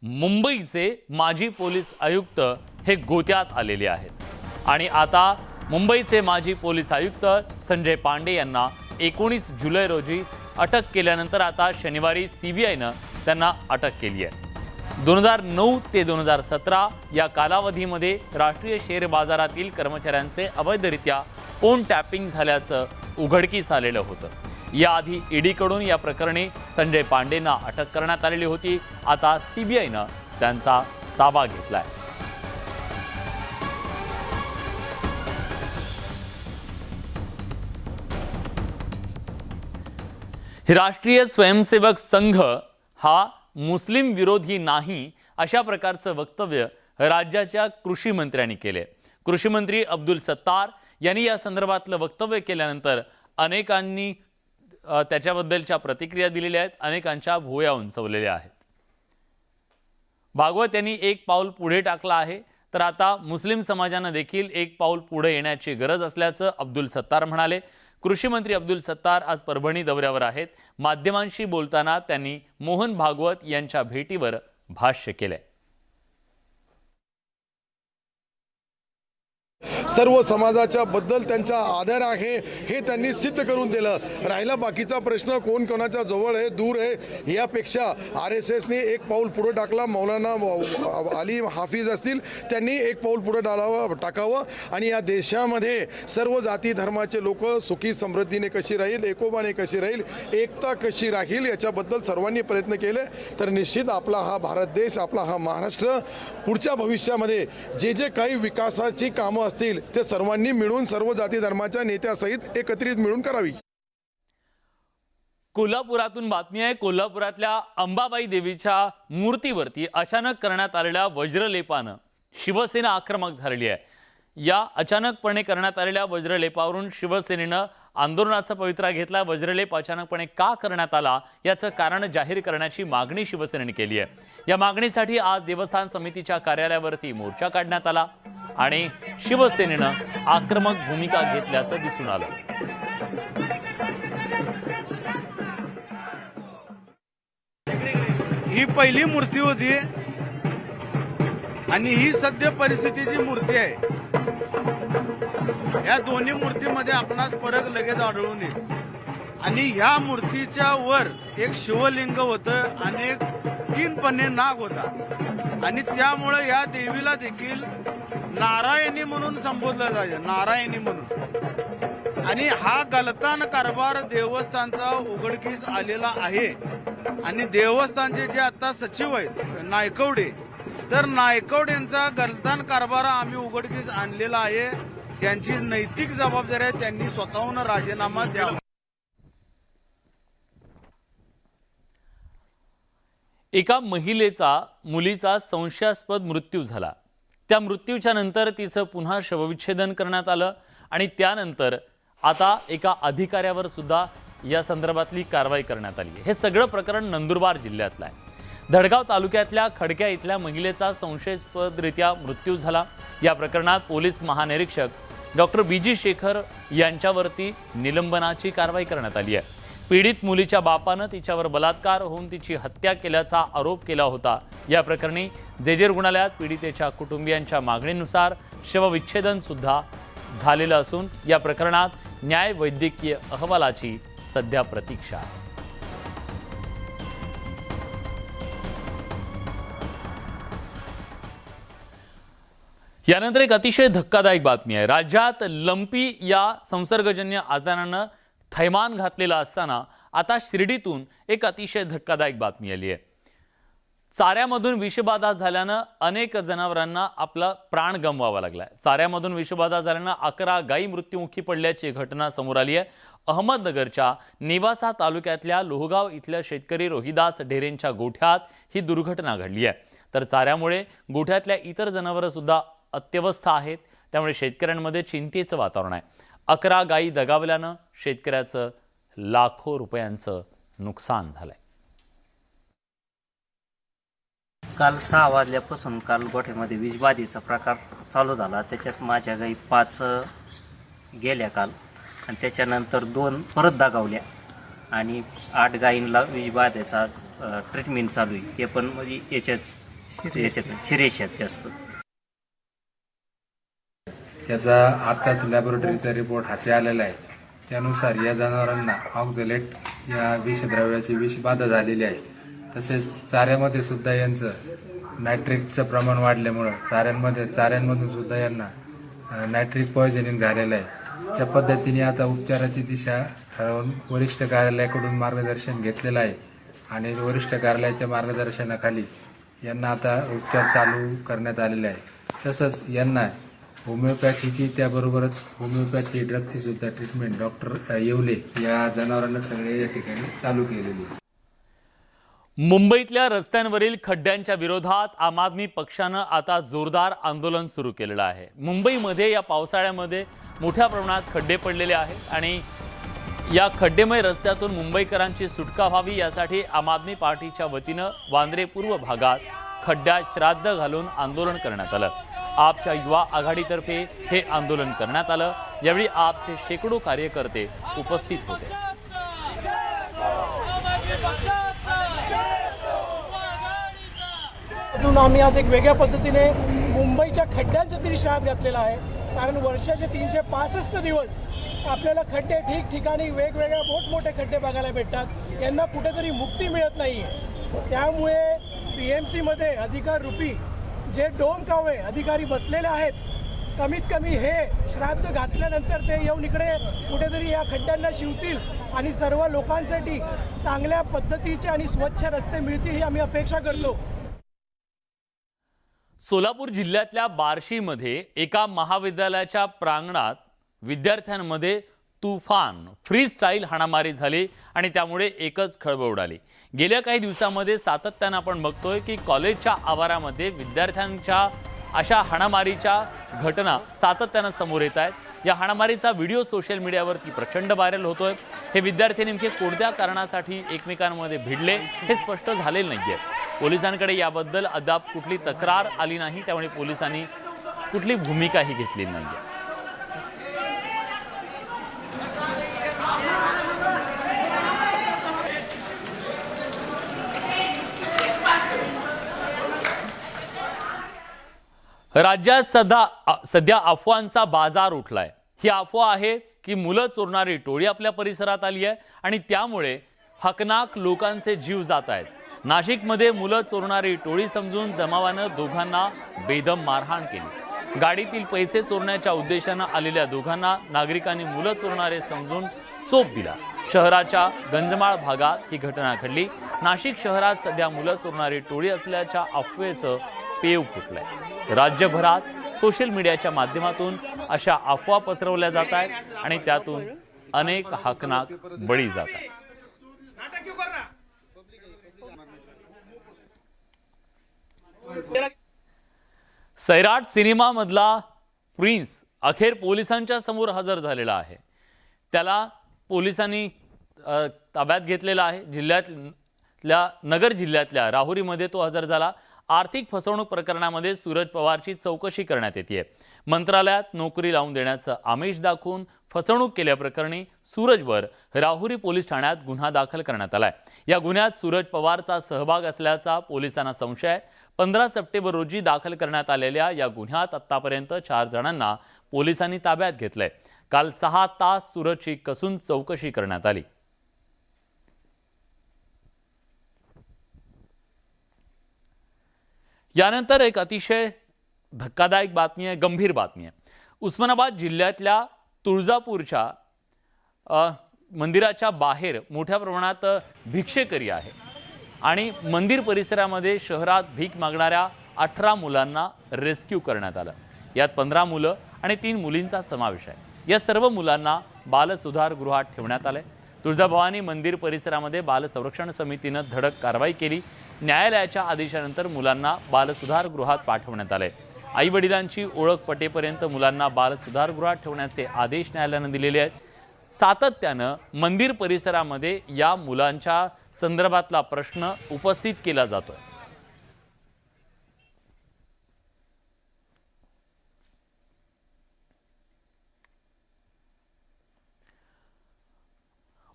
मुंबईचे माजी पोलीस आयुक्त हे गोत्यात आलेले आहेत आणि आता मुंबईचे माजी पोलीस आयुक्त संजय पांडे यांना 19 जुलै रोजी अटक केल्यानंतर आता शनिवारी CBIनं त्यांना अटक केली आहे. 2009 ते 2017 या कालावधीमध्ये राष्ट्रीय शेअर बाजारातील कर्मचाऱ्यांचे अवैधरित्या फोन टॅपिंग झाल्याचं उघडकीस आलेलं होतं. याआधी ईडीकडून या प्रकरणी संजय पांडेंना अटक करण्यात आलेली होती. आता CBIनं त्यांचा ताबा घेतलाय. राष्ट्रीय स्वयंसेवक संघ हा मुस्लिम विरोधी नाही अशा प्रकारचं वक्तव्य राज्याच्या कृषी मंत्र्यांनी केले. कृषी मंत्री अब्दुल सत्तार यांनी या संदर्भातलं वक्तव्य केल्यानंतर अनेकांनी त्याच्याबद्दलच्या प्रतिक्रिया दिलेल्या आहेत. अनेकांच्या भुवया उंचवलेल्या आहेत. भागवत यांनी एक पाऊल पुढे टाकलं आहे, तर आता मुस्लिम समाजानं देखील एक पाऊल पुढे येण्याची गरज असल्याचं अब्दुल सत्तार म्हणाले. कृषी मंत्री अब्दुल सत्तार आज परभणी दौऱ्यावर आहेत. माध्यमांशी बोलताना त्यांनी मोहन भागवत यांच्या भेटीवर भाष्य केलंय. सर्व समाजाच्या बद्दल त्यांचा आदर आहे हे त्यांनी सिद्ध करून दिलं. राहिला बाकीचा प्रश्न कोण कोणाच्या जवळ आहे दूर आहे यापेक्षा RSSने एक पाऊल पुढे टाकला. मौलाना अली हाफिज असतील त्यांनी एक पाऊल पुढे टाकावं आणि या देशामध्ये सर्व जाती धर्माचे लोक सुखी समृद्धीने कशी राहील, एकोपाने कशी राहील, एकता कशी राहील याच्याबद्दल सर्वांनी प्रयत्न केले तर निश्चित आपला हा भारत देश, आपला हा महाराष्ट्र पुढच्या भविष्यामध्ये जे जे काही विकासाची कामं असतील ते सर्वांनी मिळून सर्व जाती धर्माच्या नेत्यासहित एकत्रित मिळून करावी. कोल्हापुरातून बातमी आहे। कोल्हापुरातल्या अंबाबाई देवीच्या मूर्तीवरती अचानक करण्यात आलेल्या वज्रलेपानं शिवसेना आक्रमक झालेली आहे। या अचानकपणे करण्यात आलेल्या वज्रलेपावरून शिवसेनेनं आंदोलनाचा पवित्रा घेतला। वज्रलेप अचानकपणे का करण्यात आला याचं कारण जाहीर करण्याची मागणी शिवसेनेने केली आहे। या मागणीसाठी आज देवस्थान समितीच्या कार्यालयावरती मोर्चा काढण्यात आला आणि शिवसेनेनं आक्रमक भूमिका घेतल्याचं दिसून आलं। ही पहिली मूर्ती होती आणि ही सद्य परिस्थितीची मूर्ती आहे। या दोन्ही मूर्तीमध्ये आपणास फरक लगेच आढळून येईल। आणि ह्या मूर्तीच्या वर एक शिवलिंग होतं आणि एक 3 पन्ने नाग होता आणि त्यामुळे या देवीला देखील नारायणी म्हणून संबोधलं जायचं, नारायणी म्हणून। आणि हा गलतान कारभार देवस्थानचा उघडकीस आलेला आहे आणि देवस्थानचे जे आता सचिव आहेत नायकवडे, तर नायकवडेंचा गलतान कारभार आम्ही उघडकीस आणलेला आहे। त्यांची नैतिक जबाबदारी आहे, त्यांनी स्वतःहून राजीनामा द्यावा। एका मुलीचा संशयास्पद मृत्यू झाला। त्या मृत्यूच्या नंतर तिचं पुन्हा शवविच्छेदन करण्यात आलं आणि त्यानंतर आता एका अधिकाऱ्यावर सुद्धा या संदर्भातली कारवाई करण्यात आली। हे सगळं प्रकरण नंदुरबार जिल्ह्यातलं आहे। धडगाव तालुक्यातल्या खडक्या इथल्या महिलेचा संशयास्पदरित्या मृत्यू झाला। या प्रकरणात पोलीस महानिरीक्षक डॉक्टर बीजी शेखर यांच्यावरती निलंबनाची कारवाई करण्यात आली आहे। पीडित मुलीच्या बापानं तिच्यावर बलात्कार होऊन तिची हत्या केल्याचा आरोप केला होता। या प्रकरणी जेजे रुग्णालयात पीडितेच्या कुटुंबियांच्या मागणीनुसार शवविच्छेदन सुद्धा झालेलं असून या प्रकरणात न्याय वैद्यकीय अहवालाची सध्या प्रतीक्षा आहे। यानंतर एक अतिशय धक्कादायक बातमी आहे। राज्यात लंपी या संसर्गजन्य आजारानं थैमान घातलेला असताना आता शिर्डीतून एक अतिशय धक्कादायक बातमी आली आहे। चाऱ्यामधून विषबाधा झाल्यानं अनेक जनावरांना आपला प्राण गमवावा लागलाय। चाऱ्यामधून विषबाधा झाल्यानं 11 गायी मृत्युमुखी पडल्याची घटना समोर आली आहे। अहमदनगरच्या नेवासा तालुक्यातल्या लोहगाव इथल्या शेतकरी रोहिदास ढेरेंच्या गोठ्यात ही दुर्घटना घडली आहे। तर चाऱ्यामुळे गोठ्यातल्या इतर जनावरं सुद्धा अत्यवस्थ आहेत, त्यामुळे शेतकऱ्यांमध्ये चिंतेचं वातावरण आहे। 11 गायी दगावल्यानं शेतकऱ्याचं लाखो रुपयांचं नुकसान झालंय। काल 6 वाजल्यापासून काल गोठ्यामध्ये विषबाधेचा प्रकार चालू झाला। त्याच्यात माझ्या गाई 5 गेल्या काल आणि त्याच्यानंतर 2 परत दगावल्या आणि 8 गायींना विषबाधेचा ट्रीटमेंट चालू आहे। ते पण म्हणजे याच्यात सिरियस जास्त। त्याचा आत्ताच लॅबोरेटरीचा रिपोर्ट हाती आलेला आहे। त्यानुसार या जनावरांना ऑक्झलेट या विषद्रव्याची विषबाधा झालेली आहे। तसेच चाऱ्यामध्ये सुद्धा यांचं नायट्रिकचं प्रमाण वाढल्यामुळं चाऱ्यांमधून सुद्धा यांना नायट्रिक पॉयझनिंग झालेलं आहे। त्या पद्धतीने आता उपचाराची दिशा ठरवून वरिष्ठ कार्यालयाकडून मार्गदर्शन घेतलेलं आहे आणि वरिष्ठ कार्यालयाच्या मार्गदर्शनाखाली यांना आता उपचार चालू करण्यात आलेले आहे। तसंच यांना होमिओपॅथीची त्याबरोबरच होमिओपॅथी ड्रगची सुद्धा ट्रीटमेंट डॉक्टर येवले या जनावरांना सगळे या ठिकाणी चालू केलेली आहे। मुंबईतल्या रस्त्यांवरील खड्ड्यांच्या विरोधात आम आदमी पक्षानं आता जोरदार आंदोलन सुरू केलेलं आहे। मुंबईमध्ये या पावसाळ्यामध्ये मोठ्या प्रमाणात खड्डे पडलेले आहेत आणि या खड्डेमय रस्त्यातून मुंबईकरांची सुटका व्हावी यासाठी आम आदमी पार्टीच्या वतीनं वांद्रे पूर्व भागात खड्ड्यात श्राद्ध घालून आंदोलन करण्यात आलं। आपच्या युवा आघाडीतर्फे हे आंदोलन करण्यात आलं। यावेळी आपचे शेकडो कार्यकर्ते उपस्थित होते। आम्ही आज एक वेगळ्या पद्धतीने मुंबईच्या खड्ड्यांचा तरी श्राद्ध घातलेला आहे, कारण वर्षाचे 365 दिवस आपल्याला खड्डे ठिकठिकाणी वेगवेगळ्या मोठमोठे खड्डे बघायला भेटतात। यांना कुठेतरी मुक्ती मिळत नाही आहे। त्यामुळे PMCमध्ये अधिकार रूपी जे डोम कावळे अधिकारी बसलेले आहेत, कमीत कमी हे श्राद्ध घातल्यानंतर ते येऊन इकडे कुठेतरी या खड्ड्यांना शिवतील आणि सर्व लोकांसाठी चांगल्या पद्धतीचे आणि स्वच्छ रस्ते मिळतील ही आम्ही अपेक्षा करतो। सोलापूर जिल्ह्यातल्या बार्शीमध्ये एका महाविद्यालयाच्या प्रांगणात विद्यार्थ्यांमध्ये तुफान फ्री स्टाईल हाणामारी झाली आणि त्यामुळे एकच खळबळ उडाली। गेल्या काही दिवसांमध्ये सातत्याने आपण बघतोय की कॉलेजच्या आवारामध्ये विद्यार्थ्यांच्या अशा हाणामारीच्या घटना सातत्याने समोर येत आहेत। या हाणामारीचा व्हिडिओ सोशल मीडियावरती प्रचंड व्हायरल होतोय। हे विद्यार्थी नेमके कोणत्या कारणासाठी एकमेकांमध्ये भिडले हे स्पष्ट झालेलं नाहीये। पोलिसांकडे याबद्दल अद्याप कुठली तक्रार आली नाही, त्यामुळे पोलिसांनी कुठली भूमिकाही घेतली नाहीये। राज्यात सध्या अफवांचा बाजार उठलाय। ही अफवा आहे की मुलं चोरणारी टोळी आपल्या परिसरात आली आहे आणि त्यामुळे हकनाक लोकांचे जीव जात आहेत। नाशिकमध्ये मुलं चोरणारी टोळी समजून जमावानं दोघांना बेदम मारहाण केली। गाडीतील पैसे चोरण्याच्या उद्देशानं आलेल्या दोघांना नागरिकांनी मुलं चोरणारे समजून चोप दिला। शहराच्या गंजमाळ भागात ही घटना घडली। नाशिक शहरात सध्या मुलं चोरणारी टोळी असल्याच्या अफवेचं पेव फुटलंय। राज्यभरात सोशल मीडियाच्या माध्यमातून अशा अफवा पसरवल्या जात आहेत आणि त्यातून अनेक हकनाक बळी जात आहेत। सैराट सिनेमा मधला प्रिन्स अखेर पोलिसांच्या समोर हजर झालेला आहे। त्याला पोलिसांनी ताब्यात घेतलेला आहे। जिल्ह्यातल्या नगर जिल्ह्यातल्या राहुरीमध्ये तो हजर झाला। आर्थिक फसवणूक प्रकरणामध्ये सूरज पवारची चौकशी करण्यात येते। मंत्रालयात नोकरी लावून देण्याचं आमिष दाखवून फसवणूक केल्याप्रकरणी सूरजवर राहुरी पोलीस ठाण्यात गुन्हा दाखल करण्यात आलाय। या गुन्ह्यात सूरज पवारचा सहभाग असल्याचा पोलिसांना संशय आहे। 15 सप्टेंबर रोजी दाखल करण्यात आलेल्या या गुन्ह्यात आतापर्यंत 4 जणांना पोलिसांनी ताब्यात घेतलंय। काल 6 तास सूरजची कसून चौकशी करण्यात आली। यानंतर एक अतिशय धक्कादायक बातमी आहे, गंभीर बातमी आहे। उस्मानाबाद जिल्ह्यातल्या तुळजापूरच्या मंदिराच्या बाहेर मोठ्या प्रमाणात भिक्षेकरी आहे आणि मंदिर परिसरामध्ये शहरात भीक मागणाऱ्या 18 मुलांना रेस्क्यू करण्यात आलं। यात 15 मुलं आणि 3 मुलींचा समावेश आहे। या सर्व मुलांना बालसुधारगृहात ठेवण्यात आले। तुळजाभवानी मंदिर परिसरामध्ये बाल संरक्षण समितीनं धडक कारवाई केली। न्यायालयाच्या आदेशानंतर मुलांना बालसुधारगृहात पाठवण्यात आले। आई वडिलांची ओळख पटेपर्यंत मुलांना बालसुधारगृहात ठेवण्याचे आदेश न्यायालयानं दिलेले आहेत। सातत्यानं मंदिर परिसरामध्ये या मुलांच्या संदर्भातला प्रश्न उपस्थित केला जातोय।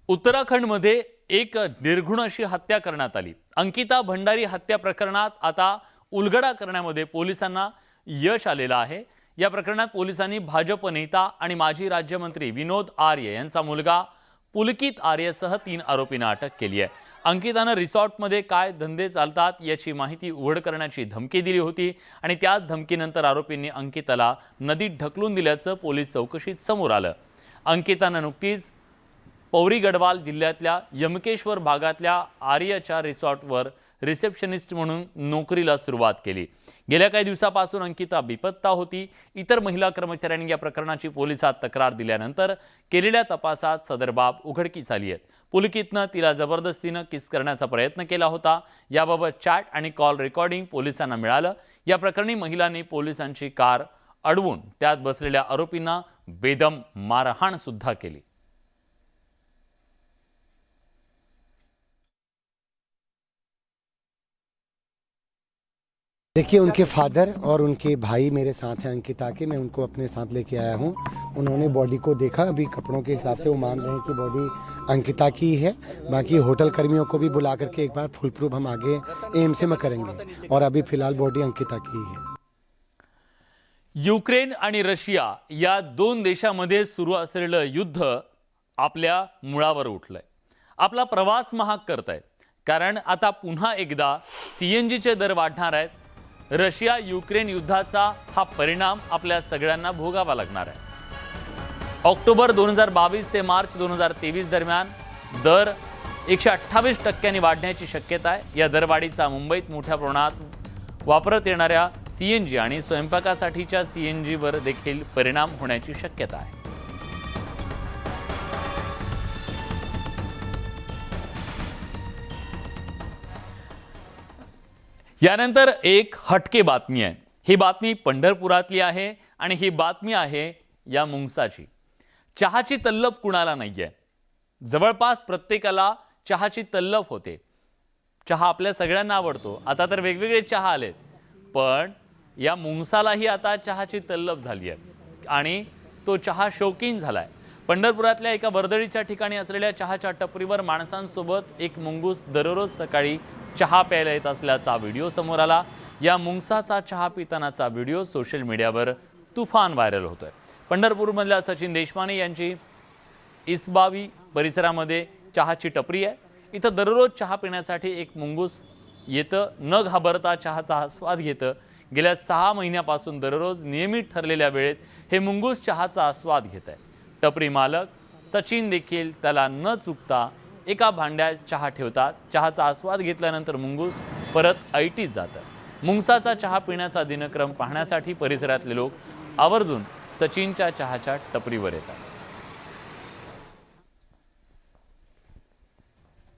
उत्तराखंडमध्ये एक निर्घृण अशी हत्या करण्यात आली। अंकिता भंडारी हत्या प्रकरणात आता उलगडा करण्यामध्ये पोलिसांना यश आलेलं आहे। या प्रकरणात पोलिसांनी भाजप नेता आणि माजी राज्यमंत्री विनोद आर्य यांचा मुलगा पुलकित आर्यसह 3 आरोपींना अटक केली आहे। अंकितानं रिसॉर्टमध्ये काय धंदे चालतात याची माहिती उघड करण्याची धमकी दिली होती आणि त्याच धमकीनंतर आरोपींनी अंकिताला नदीत ढकलून दिल्याचं पोलीस चौकशीत समोर आलं। अंकितानं नुकतीच पौरी गढवाल जिल्ह्यातल्या यमकेश्वर भागातल्या आर्यच्या रिसॉर्टवर रिसेप्शनिस्ट म्हणून नोकरीला सुरुवात केली। गेल्या काही दिवसापासून अंकिता बेपत्ता होती। इतर महिला कर्मचाऱ्यांनी या प्रकरणाची पोलिसात तक्रार दिल्यानंतर केलेल्या तपासात सदर बाब उघडकीस आली आहे। पुलकितनं तिला जबरदस्तीनं किस करण्याचा प्रयत्न केला होता। याबाबत चॅट आणि कॉल रेकॉर्डिंग पोलिसांना मिळालं। या प्रकरणी महिलांनी पोलिसांची कार अडवून त्यात बसलेल्या आरोपींना बेदम मारहाण सुद्धा केली। देखिए, उनके फादर और उनके भाई मेरे साथ हैं अंकिता के। मैं उनको अपने साथ लेके आया हूँ। उन्होंने बॉडी को देखा। अभी कपड़ों के हिसाब से वो मान रहे हैं कि बॉडी अंकिता की है। बाकी होटल कर्मियों को भी बुला करके एक बार फुल प्रूफ हम आगे एएमसी में करेंगे और अभी फिलहाल बॉडी अंकिता की है। युक्रेन आणि रशिया या 2 देशांमध्ये सुरू असलेलं युद्ध आपल्या मुळावर उठलंय। आपला प्रवास महाग करतायत, कारण आता पुन्हा एकदा सीएनजीचे दर वाढणार आहेत। रशिया युक्रेन युद्धाचा हा परिणाम आपल्या सगळ्यांना भोगावा लागणार आहे। ऑक्टोबर 2022 ते मार्च 2023 दरम्यान दर 128% वाढण्याची शक्यता आहे। या दरवाढीचा मुंबईत मोठ्या प्रमाणात वापरत येणाऱ्या सीएनजी आणि स्वयंपाकासाठीच्या सीएनजीवर देखील परिणाम होण्याची शक्यता आहे। यानंतर एक हटके बातमी आहे. ही बातमी पंढरपुरातली आहे आणि ही बातमी आहे या मुंगसाची. चहाची तल्लफ कुणाला नाहीये. जवळपास प्रत्येकाला चहाची तल्लफ होते. चहा आपल्या सगळ्यांना आवडतो. आता तर वेगवेगळे चहा आलेत, पण या मुंगसालाही आता चहाची तल्लफ झाली आहे आणि तो चहा शौकीन झालाय. पंढरपुरातल्या एका वर्दळीच्या ठिकाणी असलेल्या चहाच्या टपरीवर माणसांसोबत एक मुंगूस दररोज सकाळी चहा प्यायला येत असल्याचा व्हिडिओ समोर आला. या मुंगसाचा चहा पितानाचा व्हिडिओ सोशल मीडियावर तुफान व्हायरल होतोय. पंढरपूरमधल्या सचिन देशमाने यांची इसबावी परिसरामध्ये चहाची टपरी आहे. इथं दररोज चहा पिण्यासाठी एक मुंगूस येतं. न घाबरता चहाचा आस्वाद घेतं. गेल्या 6 महिन्यापासून दररोज नियमित ठरलेल्या वेळेत हे मुंगूस चहाचा आस्वाद घेत आहे. टपरी मालक सचिन देखील त्याला न चुकता एका भांड्यात चहा ठेवतात. चहाचा आस्वाद घेतल्यानंतर मुंगूस परत ऐटीत जातं. मुंगसाचा चहा पिण्याचा दिनक्रम पाहण्यासाठी परिसरातले लोक आवर्जून सचिनच्या चहाच्या टपरीवर येतात.